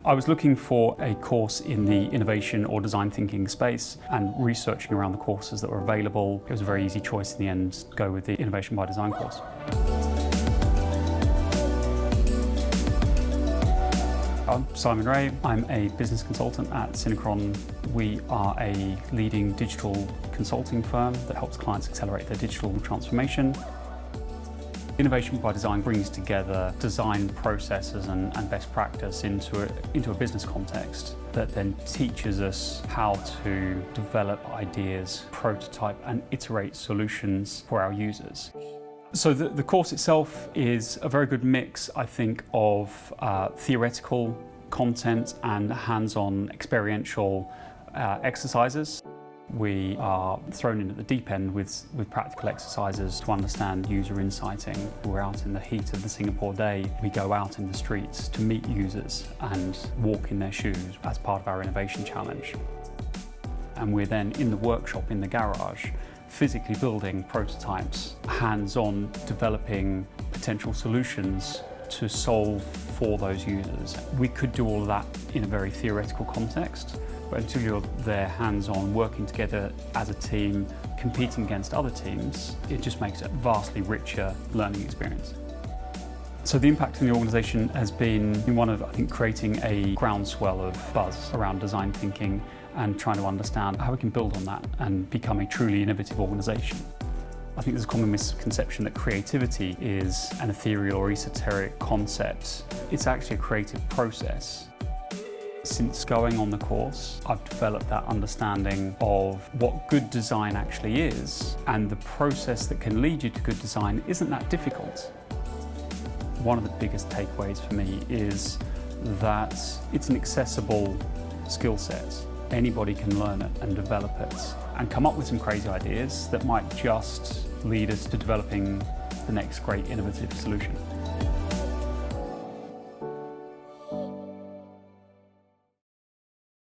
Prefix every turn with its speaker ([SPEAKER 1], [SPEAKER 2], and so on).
[SPEAKER 1] I was looking for a course in the innovation or design thinking space and researching around the courses that were available. It was a very easy choice in the end to go with the Innovation by Design course. I'm Simon Wray. I'm a business consultant at Synchron. We are a leading digital consulting firm that helps clients accelerate their digital transformation. Innovation by Design brings together design processes and best practice into a business context that then teaches us how to develop ideas, prototype and iterate solutions for our users. So the course itself is a very good mix, I think, of theoretical content and hands-on experiential exercises. We are thrown in at the deep end with practical exercises to understand user insighting. We're out in the heat of the Singapore day. We go out in the streets to meet users and walk in their shoes as part of our innovation challenge. And we're then in the workshop, in the garage, physically building prototypes, hands-on developing potential solutions to solve for those users. We could do all of that in a very theoretical context, but until you're there hands-on, working together as a team, competing against other teams, it just makes it a vastly richer learning experience. So the impact in the organisation has been one of, I think, creating a groundswell of buzz around design thinking and trying to understand how we can build on that and become a truly innovative organisation. I think there's a common misconception that creativity is an ethereal or esoteric concept. It's actually a creative process. Since going on the course, I've developed that understanding of what good design actually is, and the process that can lead you to good design isn't that difficult. One of the biggest takeaways for me is that it's an accessible skill set. Anybody can learn it and develop it and come up with some crazy ideas that might just lead us to developing the next great innovative solution.